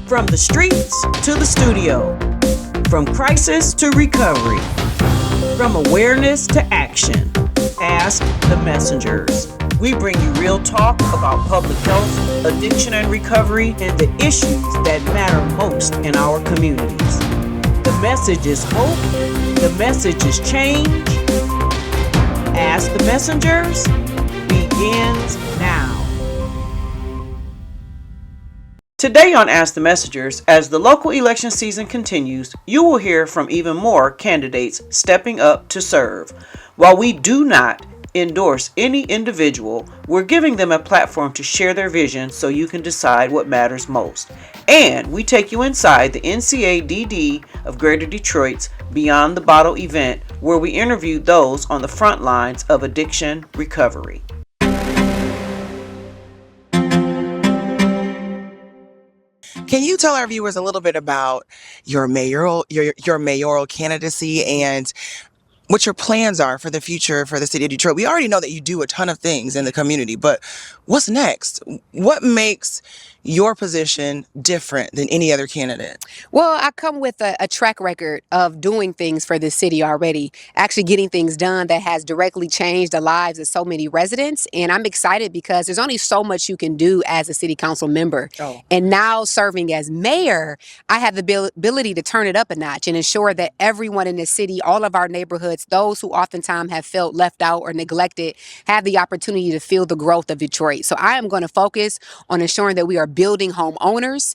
From the streets to the studio, from crisis to recovery, from awareness to action. Ask the Messengers. We bring you real talk about public health, addiction and recovery, and the issues that matter most in our communities. The message is hope. The message is change. Ask the Messengers begins now. Today on Ask the Messengers, as the local election season continues, you will hear from even more candidates stepping up to serve. While we do not endorse any individual, we're giving them a platform to share their vision so you can decide what matters most. And we take you inside the NCADD of Greater Detroit's Beyond the Bottle event, where we interview those on the front lines of addiction recovery. Can you tell our viewers a little bit about your mayoral candidacy and what your plans are for the future for the city of Detroit? We already know that you do a ton of things in the community, but what's next? What makes your position different than any other candidate? Well, I come with a track record of doing things for this city already, actually getting things done that has directly changed the lives of so many residents. And I'm excited because there's only so much you can do as a city council member. And now serving as mayor, I have the ability to turn it up a notch and ensure that everyone in the city, all of our neighborhoods, those who oftentimes have felt left out or neglected, have the opportunity to feel the growth of Detroit. So I am going to focus on ensuring that we are building homeowners,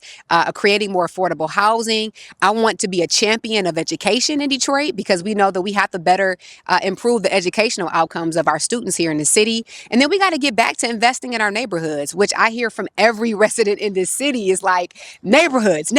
creating more affordable housing. I want to be a champion of education in Detroit because we know that we have to better improve the educational outcomes of our students here in the city. And then we got to get back to investing in our neighborhoods, which I hear from every resident in this city is like neighborhoods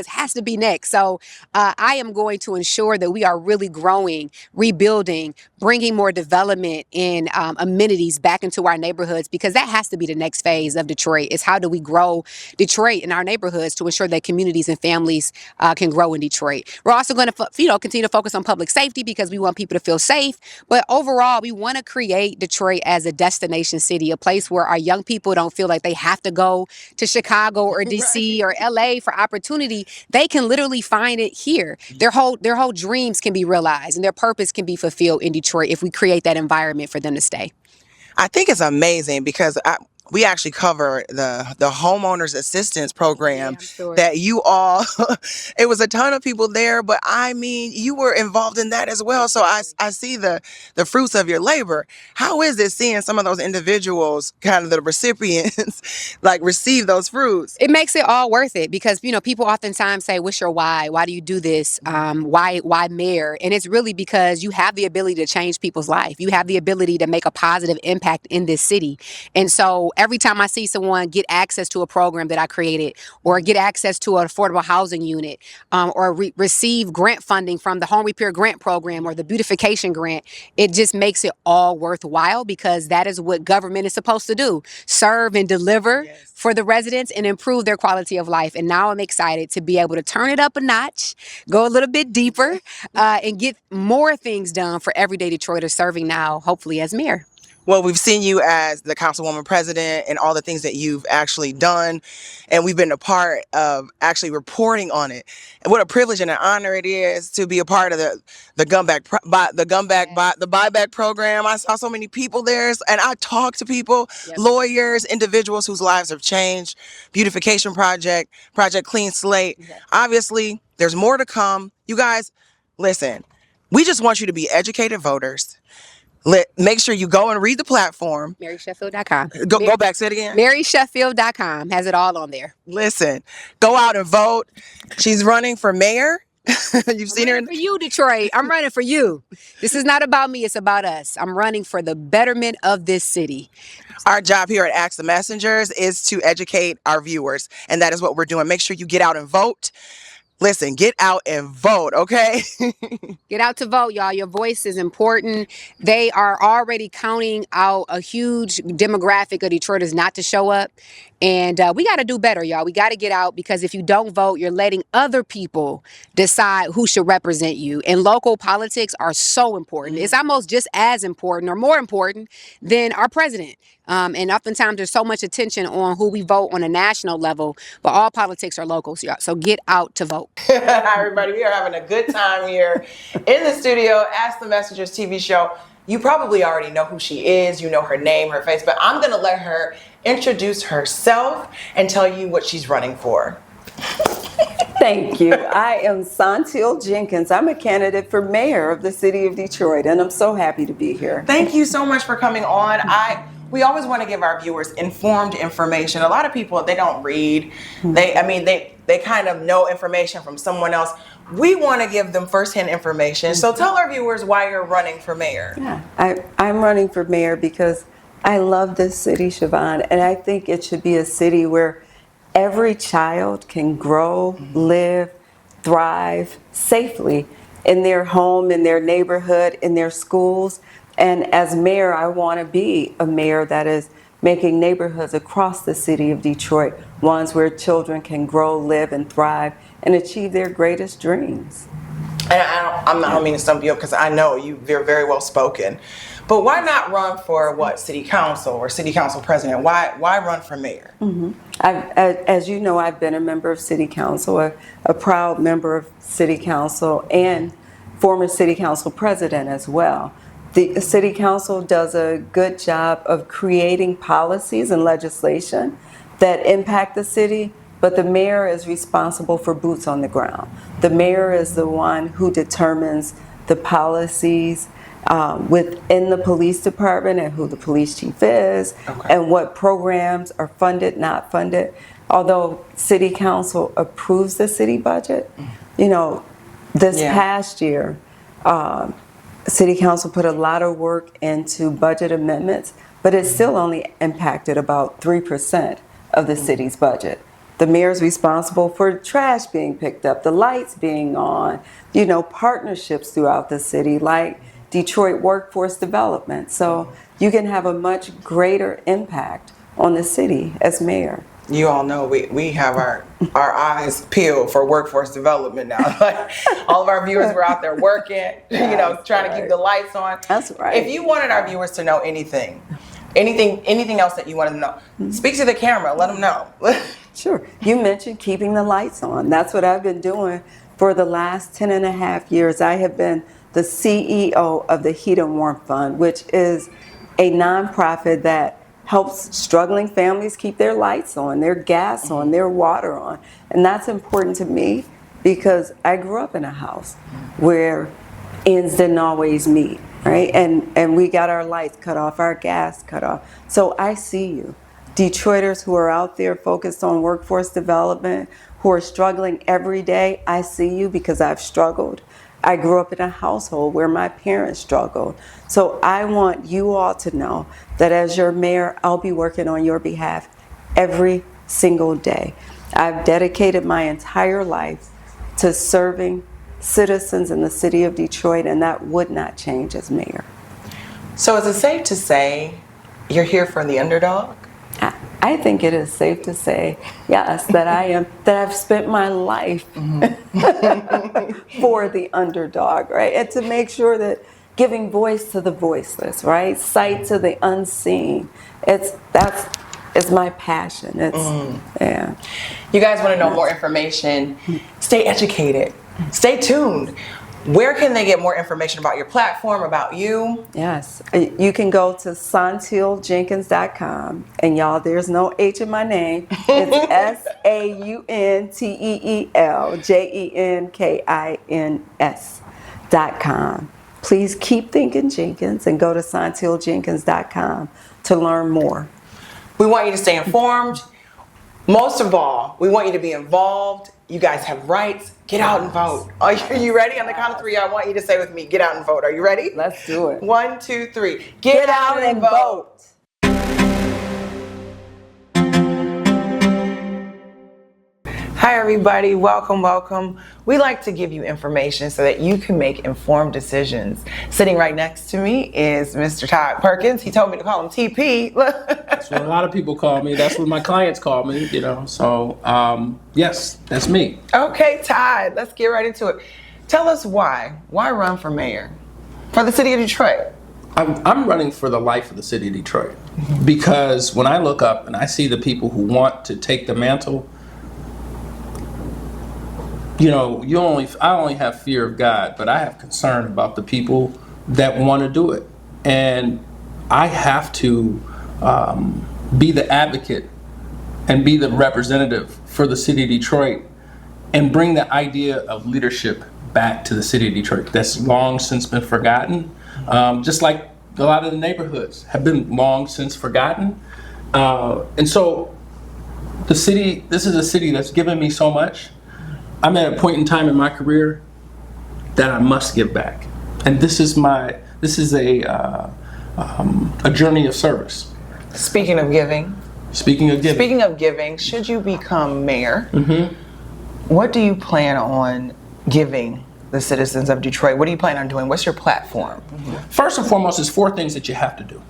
has to be next. So I am going to ensure that we are really growing, rebuilding, bringing more development and amenities back into our neighborhoods, because that has to be the next phase of Detroit, is how do we grow Detroit in our neighborhoods to ensure that communities and families can grow in Detroit. We're also going to continue to focus on public safety because we want people to feel safe. But overall, we want to create Detroit as a destination city, a place where our young people don't feel like they have to go to Chicago or DC or LA for opportunity. They can literally find it here. Their whole dreams can be realized and their purpose can be fulfilled in Detroit if we create that environment for them to stay. I think it's amazing because we actually cover the homeowners assistance program that you all, it was a ton of people there, but I mean, you were involved in that as well. So I see the fruits of your labor. How is it seeing some of those individuals, kind of the recipients, like receive those fruits? It makes it all worth it because, people oftentimes say, what's your why? Why do you do this? Why mayor? And it's really because you have the ability to change people's life. You have the ability to make a positive impact in this city. And so every time I see someone get access to a program that I created or get access to an affordable housing unit or receive grant funding from the home repair grant program or the beautification grant, it just makes it all worthwhile because that is what government is supposed to do. Serve and deliver for the residents and improve their quality of life. And now I'm excited to be able to turn it up a notch, go a little bit deeper and get more things done for everyday Detroiters serving now, hopefully as mayor. Well, we've seen you as the councilwoman president and all the things that you've actually done. And we've been a part of actually reporting on it. And what a privilege and an honor it is to be a part of the buyback program. I saw so many people there and I talked to people, lawyers, individuals whose lives have changed. Beautification Project Clean Slate. Obviously, there's more to come. You guys, listen, we just want you to be educated voters. Make sure you go and read the platform. MarySheffield.com. Go back, say it again. MarySheffield.com has it all on there. Listen, go out and vote. She's running for mayor. You've seen her. For you, Detroit. I'm running for you. This is not about me. It's about us. I'm running for the betterment of this city. Our job here at Ask the Messengers is to educate our viewers. And that is what we're doing. Make sure you get out and vote. Listen, get out and vote, okay? Get out to vote, y'all. Your voice is important. They are already counting out a huge demographic of Detroiters not to show up. And we got to do better, y'all. We got to get out because if you don't vote, you're letting other people decide who should represent you. And local politics are so important. It's almost just as important or more important than our president. And oftentimes there's so much attention on who we vote on a national level, but all politics are local. So get out to vote. Hi, everybody. We are having a good time here in the studio. Ask the Messengers TV show. You probably already know who she is. You know her name, her face, but I'm going to let her introduce herself and tell you what she's running for. Thank you. I am Santil Jenkins. I'm a candidate for mayor of the city of Detroit, and I'm so happy to be here. Thank you so much for coming on. We always want to give our viewers informed information. A lot of people, they don't read. They kind of know information from someone else. We want to give them firsthand information. So tell our viewers why you're running for mayor. Yeah, I'm running for mayor because I love this city, Siobhan, and I think it should be a city where every child can grow, live, thrive safely in their home, in their neighborhood, in their schools. And as mayor, I want to be a mayor that is making neighborhoods across the city of Detroit ones where children can grow, live, and thrive and achieve their greatest dreams. And I don't mean to stump you up because I know you're very well spoken. But why not run for city council or city council president? Why run for mayor? As you know, I've been a member of city council, a proud member of city council, and former city council president as well. The city council does a good job of creating policies and legislation that impact the city, but the mayor is responsible for boots on the ground. The mayor is the one who determines the policies within the police department and who the police chief is, and what programs are funded, not funded. Although city council approves the city budget, this past year, city council put a lot of work into budget amendments, but it still only impacted about 3% of the city's budget. The mayor's responsible for trash being picked up, the lights being on, partnerships throughout the city like Detroit Workforce Development. So you can have a much greater impact on the city as mayor. You all know we have our eyes peeled for workforce development now. Like, all of our viewers were out there working, trying to keep the lights on. That's right. If you wanted our viewers to know anything else that you wanted to know, speak to the camera, let them know. Sure. You mentioned keeping the lights on. That's what I've been doing for the last 10 and a half years. I have been the CEO of the Heat and Warmth Fund, which is a nonprofit that helps struggling families keep their lights on, their gas on, their water on. And that's important to me because I grew up in a house where ends didn't always meet, right? And we got our lights cut off, our gas cut off. So I see you. Detroiters who are out there focused on workforce development, who are struggling every day, I see you because I've struggled. I grew up in a household where my parents struggled. So I want you all to know that as your mayor, I'll be working on your behalf every single day. I've dedicated my entire life to serving citizens in the city of Detroit, and that would not change as mayor. So is it safe to say you're here for the underdog? I think it is safe to say, yes, that I've spent my life for the underdog, right? And to make sure that giving voice to the voiceless, right? Sight to the unseen. It's my passion. Yeah. You guys want to know more information? Stay educated. Stay tuned. Where can they get more information about your platform, about you? Yes, you can go to santiljenkins.com, and y'all, there's no H in my name. It's SAUNTEELJENKINS.com. Please keep thinking Jenkins and go to santiljenkins.com to learn more. We want you to stay informed. Most of all, we want you to be involved. You guys have rights. Get out and vote. Are you ready? On the count of three, I want you to say with me, get out and vote. Are you ready? Let's do it. 1, 2, 3. Get out and vote. Hi, everybody. Welcome. We like to give you information so that you can make informed decisions. Sitting right next to me is Mr. Todd Perkins. He told me to call him TP. That's what a lot of people call me. That's what my clients call me, So, yes, that's me. Okay, Todd, let's get right into it. Tell us why. Why run for mayor for the city of Detroit? I'm running for the life of the city of Detroit, because when I look up and I see the people who want to take the mantle, I only have fear of God, but I have concern about the people that want to do it. And I have to be the advocate and be the representative for the city of Detroit and bring the idea of leadership back to the city of Detroit that's long since been forgotten. Just like a lot of the neighborhoods have been long since forgotten. And so this is a city that's given me so much. I'm at a point in time in my career that I must give back. And this is a journey of service. Speaking of giving, should you become mayor, what do you plan on giving the citizens of Detroit? What do you plan on doing? What's your platform? First and foremost, there's 4 things that you have to do.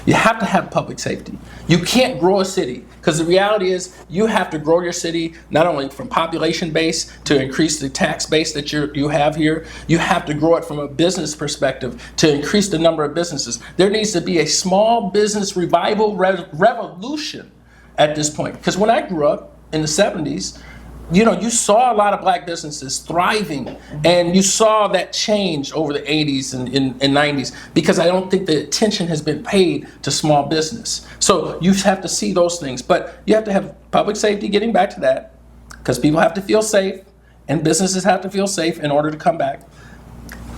You have to have public safety. You can't grow a city, because the reality is you have to grow your city not only from population base to increase the tax base that you have here. You have to grow it from a business perspective to increase the number of businesses. There needs to be a small business revival revolution at this point. Because when I grew up in the 70s, you saw a lot of black businesses thriving, and you saw that change over the 80s and 90s, because I don't think the attention has been paid to small business. So you have to see those things, but you have to have public safety, getting back to that, because people have to feel safe and businesses have to feel safe in order to come back.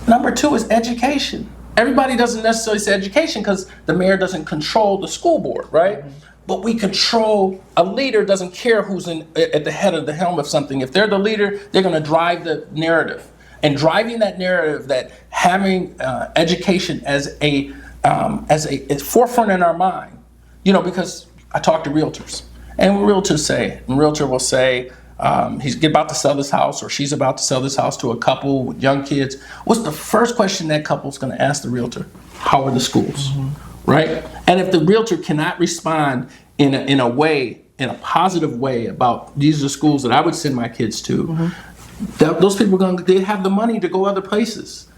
Number 2 is education. Everybody doesn't necessarily say education because the mayor doesn't control the school board, right? But we control, a leader doesn't care who's at the head of the helm of something. If they're the leader, they're going to drive the narrative. And driving that narrative, that having education as a forefront in our mind, because I talk to realtors, and realtor will say, he's about to sell this house, or she's about to sell this house to a couple with young kids. What's the first question that couple's going to ask the realtor? How are the schools? Right? And if the realtor cannot respond in a positive way about these are schools that I would send my kids to, those people they have the money to go other places.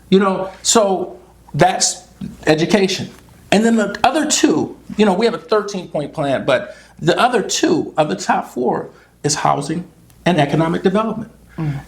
So that's education. And then the other 2, we have a 13-point plan, but the other 2 of the top 4 is housing and economic development.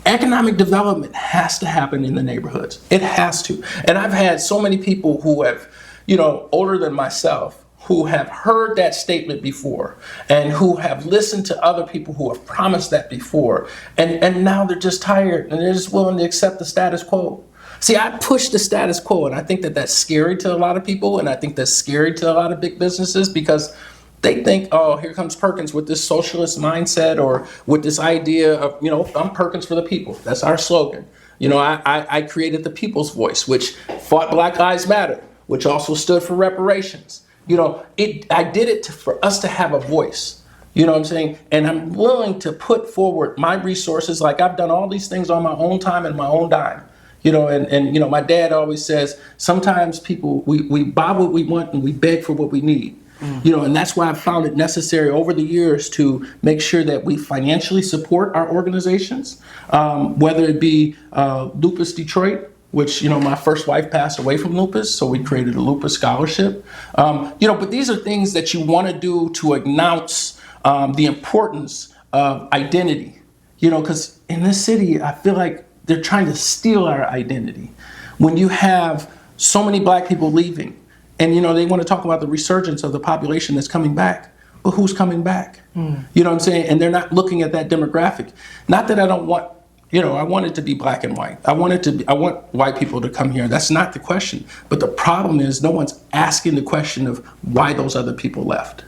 Economic development has to happen in the neighborhoods. It has to. And I've had so many people who have, older than myself, who have heard that statement before, and who have listened to other people who have promised that before, and now they're just tired and they're just willing to accept the status quo. See, I push the status quo, and I think that that's scary to a lot of people, and I think that's scary to a lot of big businesses, because they think, oh, here comes Perkins with this socialist mindset, or with this idea of, I'm Perkins for the people. That's our slogan. I created the people's voice, which fought Black Lives Matter, which also stood for reparations. I did it for us to have a voice. You know what I'm saying? And I'm willing to put forward my resources. Like, I've done all these things on my own time and my own dime. And my dad always says, sometimes people, we buy what we want and we beg for what we need. And that's why I've found it necessary over the years to make sure that we financially support our organizations, whether it be Lupus Detroit, which, my first wife passed away from lupus, so we created a lupus scholarship. But these are things that you want to do to announce the importance of identity. Because in this city, I feel like they're trying to steal our identity. When you have so many Black people leaving, and they want to talk about the resurgence of the population that's coming back, but who's coming back? You know what I'm saying? And they're not looking at that demographic. Not that I don't want, I want it to be black and white. I want white people to come here. That's not the question. But the problem is no one's asking the question of why those other people left.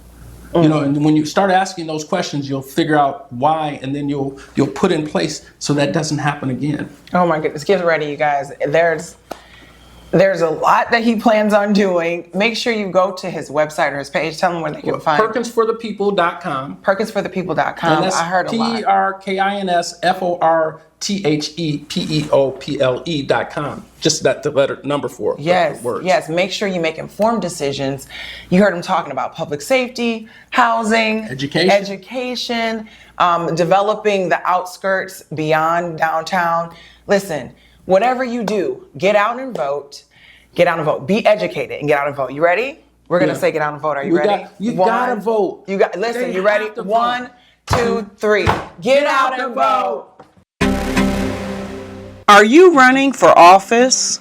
And when you start asking those questions, you'll figure out why, and then you'll put in place so that doesn't happen again. Oh my goodness, get ready, you guys. There's a lot that he plans on doing. Make sure you go to his website or his page. Tell them where they can find PerkinsForThePeople.com. PerkinsForThePeople.com. And that's I heard a lot. PerkinsForThePeople.com. Just the letter number 4. Words. Yes. Make sure you make informed decisions. You heard him talking about public safety, housing, education, developing the outskirts beyond downtown. Listen. Whatever you do, get out and vote. Get out and vote. Be educated and get out and vote. You ready? We're going to say get out and vote. Are you ready? You gotta vote. Listen, you ready? 1, 2, 3. Get out and vote. Are you running for office?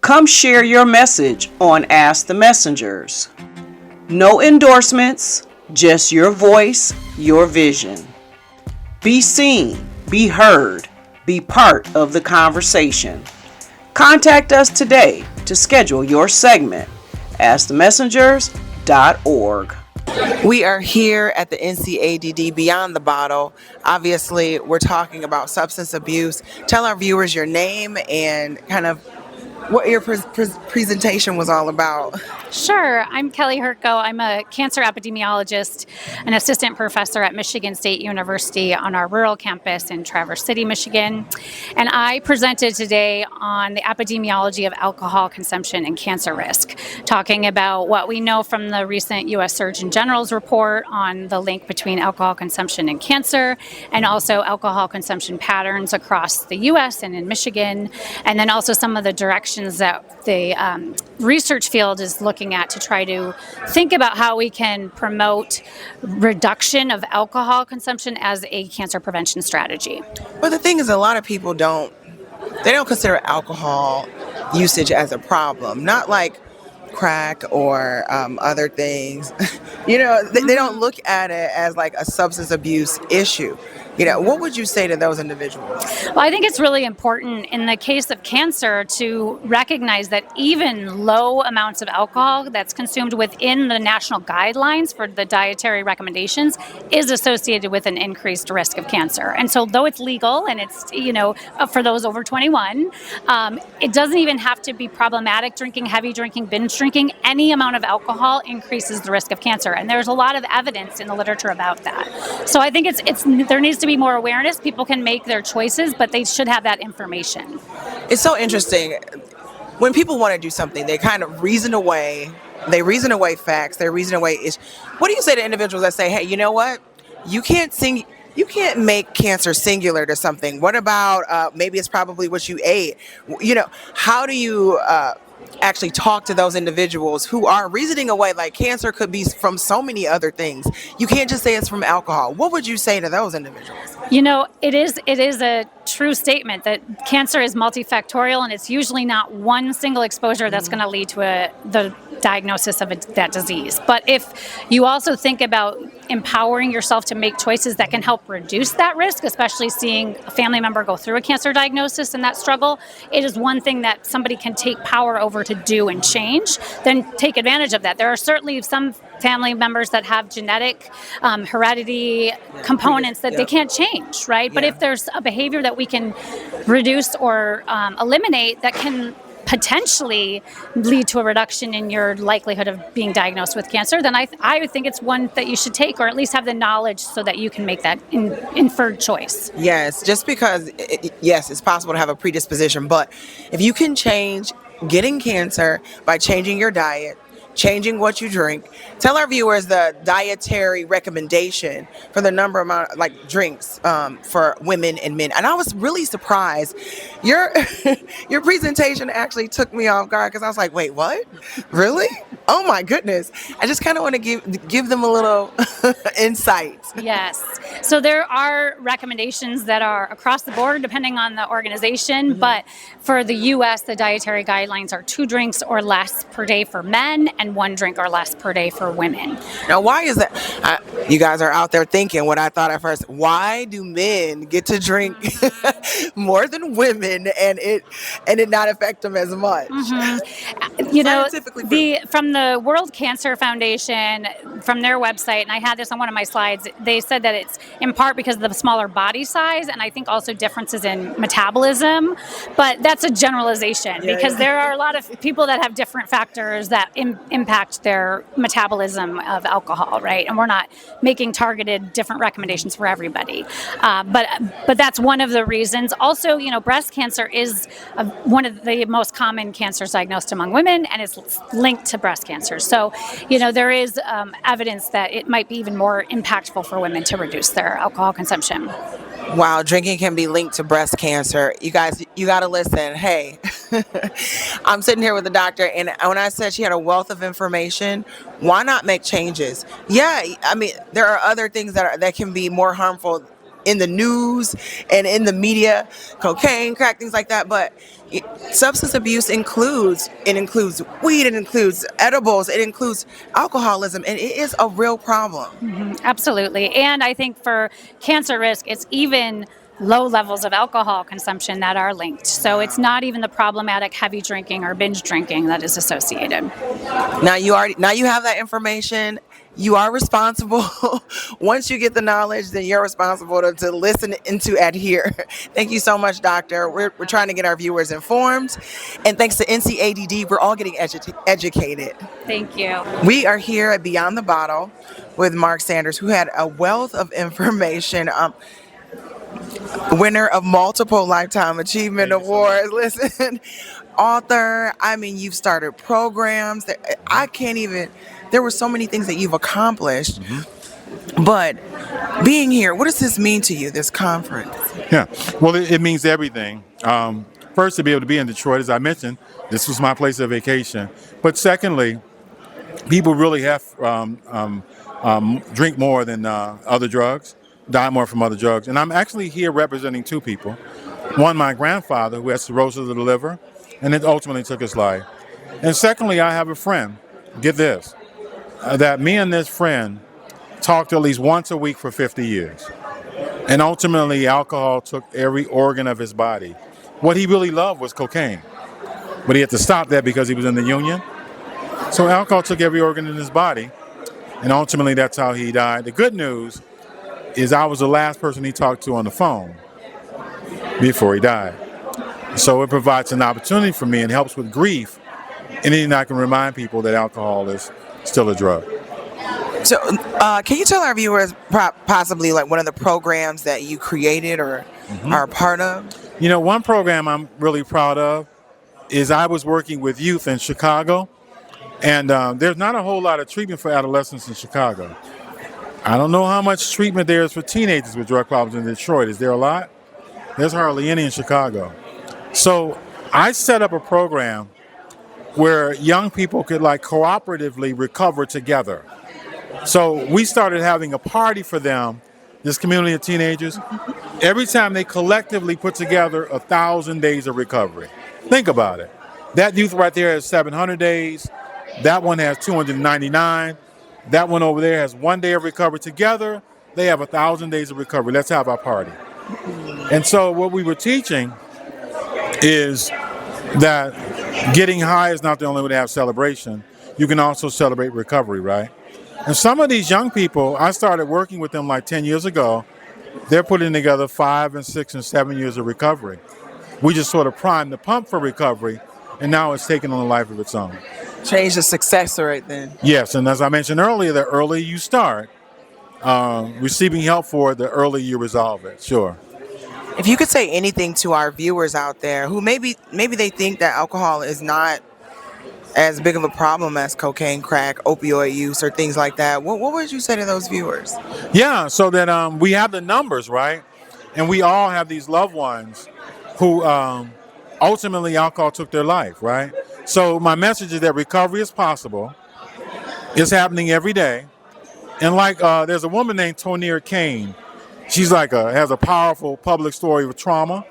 Come share your message on Ask the Messengers. No endorsements, just your voice, your vision. Be seen, be heard, be part of the conversation. Contact us today to schedule your segment. AskTheMessengers.org. We are here at the NCADD Beyond the Bottle. Obviously, we're talking about substance abuse. Tell our viewers your name and kind of what your presentation was all about. Sure. I'm Kelly Herko. I'm a cancer epidemiologist, an assistant professor at Michigan State University on our rural campus in Traverse City, Michigan. And I presented today on the epidemiology of alcohol consumption and cancer risk, talking about what we know from the recent U.S. Surgeon General's report on the link between alcohol consumption and cancer, and also alcohol consumption patterns across the U.S. and in Michigan, and then also some of the directions that the research field is looking at to try to think about how we can promote reduction of alcohol consumption as a cancer prevention strategy. But the thing is, a lot of people don't consider alcohol usage as a problem, not like crack or other things. They don't look at it as like a substance abuse issue. What would you say to those individuals? Well, I think it's really important in the case of cancer to recognize that even low amounts of alcohol that's consumed within the national guidelines for the dietary recommendations is associated with an increased risk of cancer. And so though it's legal and it's, for those over 21, it doesn't even have to be problematic drinking, heavy drinking, binge drinking. Any amount of alcohol increases the risk of cancer. And there's a lot of evidence in the literature about that. So I think there needs to be more awareness. People can make their choices, but they should have that information. It's so interesting. When people want to do something, they kind of reason away. They reason away facts. They reason away issues. What do you say to individuals that say, hey, you know what? You can't make cancer singular to something. What about maybe it's probably what you ate? How do you actually talk to those individuals who are reasoning away like cancer could be from so many other things? You can't just say it's from alcohol. What would you say to those individuals? It is a true statement that cancer is multifactorial, and it's usually not one single exposure that's going to lead to the diagnosis of that disease. But if you also think about empowering yourself to make choices that can help reduce that risk, especially seeing a family member go through a cancer diagnosis and that struggle, it is one thing that somebody can take power over to do and change, then take advantage of that. There are certainly some family members that have genetic heredity components that they can't change, right? But if there's a behavior that we can reduce or eliminate that can potentially lead to a reduction in your likelihood of being diagnosed with cancer, then I would think it's one that you should take, or at least have the knowledge so that you can make that inferred choice. Yes, just because, it's possible to have a predisposition, but if you can change getting cancer by changing your diet, changing what you drink. Tell our viewers the dietary recommendation for the amount like drinks for women and men. And I was really surprised. Your presentation actually took me off guard because I was like, wait, what? Really? Oh my goodness. I just kind of want to give them a little insight. Yes. So there are recommendations that are across the board depending on the organization, but for the U.S., the dietary guidelines are 2 drinks or less per day for men and 1 drink or less per day for women. Now, why is that? You guys are out there thinking what I thought at first. Why do men get to drink more than women and it not affect them as much? From the World Cancer Foundation, from their website, and I had this on one of my slides, they said that it's in part because of the smaller body size, and I think also differences in metabolism. But that's a generalization because there are a lot of people that have different factors that impact their metabolism of alcohol, right? And we're not making targeted different recommendations for everybody. But that's one of the reasons. Also, breast cancer is one of the most common cancers diagnosed among women, and it's linked to breast cancer. So, there is evidence that it might be even more impactful for women to reduce reduce their alcohol consumption. Wow, drinking can be linked to breast cancer. You guys, you got to listen. Hey, I'm sitting here with the doctor, and when I said she had a wealth of information, why not make changes? Yeah, I mean, there are other things that can be more harmful in the news and in the media, cocaine, crack, things like that. But substance abuse includes weed, it includes edibles, it includes alcoholism, and it is a real problem. Absolutely. And I think for cancer risk, it's even low levels of alcohol consumption that are linked. So it's not even the problematic heavy drinking or binge drinking that is associated. Now you have that information. You are responsible. Once you get the knowledge, then you're responsible to listen and to adhere. Thank you so much, doctor. We're trying to get our viewers informed. And thanks to NCADD, we're all getting educated. Thank you. We are here at Beyond the Bottle with Mark Sanders, who had a wealth of information. Winner of multiple Lifetime Achievement Awards. Listen, author. I mean, you've started programs that I can't even. There were so many things that you've accomplished. But being here, what does this mean to you, this conference? Yeah, well, it means everything. First, to be able to be in Detroit, as I mentioned, this was my place of vacation. But secondly, people really have drink more than other drugs, die more from other drugs. And I'm actually here representing two people. One, my grandfather, who had cirrhosis of the liver, and it ultimately took his life. And secondly, I have a friend, get this, that me and this friend talked at least once a week for 50 years. And ultimately, alcohol took every organ of his body. What he really loved was cocaine. But he had to stop that because he was in the union. So alcohol took every organ in his body. And ultimately, that's how he died. The good news is I was the last person he talked to on the phone before he died. So it provides an opportunity for me and helps with grief. Anything I can remind people that alcohol is still a drug. So can you tell our viewers possibly like one of the programs that you created or are a part of? You know, one program I'm really proud of is I was working with youth in Chicago, and there's not a whole lot of treatment for adolescents in Chicago. I don't know how much treatment there is for teenagers with drug problems in Detroit. Is there a lot? There's hardly any in Chicago. So I set up a program where young people could like cooperatively recover together. So we started having a party for them, this community of teenagers, every time they collectively put together 1,000 days of recovery. Think about it. That youth right there has 700 days. That one has 299. That one over there has 1 day of recovery. Together, they have 1,000 days of recovery. Let's have our party. And so what we were teaching is that getting high is not the only way to have celebration. You can also celebrate recovery, right? And some of these young people, I started working with them like 10 years ago. They're putting together 5 and 6 and 7 years of recovery. We just sort of primed the pump for recovery, and now it's taken on a life of its own. Change the success rate then. Yes, and as I mentioned earlier, the earlier you start receiving help for it, the earlier you resolve it, sure. If you could say anything to our viewers out there who maybe they think that alcohol is not as big of a problem as cocaine, crack, opioid use, or things like that, what would you say to those viewers? Yeah, so that we have the numbers, right? And we all have these loved ones who ultimately alcohol took their life, right? So my message is that recovery is possible. It's happening every day. And like there's a woman named Tonir Kane. She's like has a powerful public story of trauma,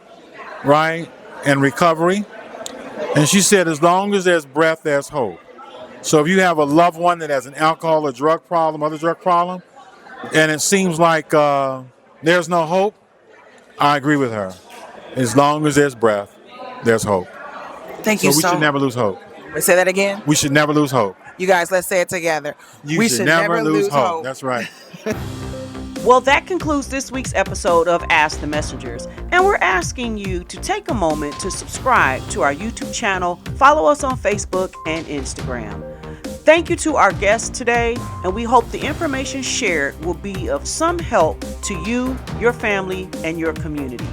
right? And recovery. And she said, as long as there's breath, there's hope. So if you have a loved one that has an alcohol or drug problem, other drug problem, and it seems like there's no hope, I agree with her. As long as there's breath, there's hope. Thank you so much. So we should never lose hope. Say that again? We should never lose hope. You guys, let's say it together. We should never lose hope. That's right. Well, that concludes this week's episode of Ask the Messengers, and we're asking you to take a moment to subscribe to our YouTube channel, follow us on Facebook and Instagram. Thank you to our guests today, and we hope the information shared will be of some help to you, your family, and your community.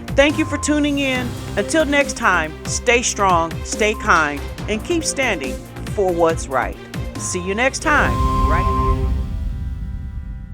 Thank you for tuning in. Until next time, stay strong, stay kind, and keep standing for what's right. See you next time, right?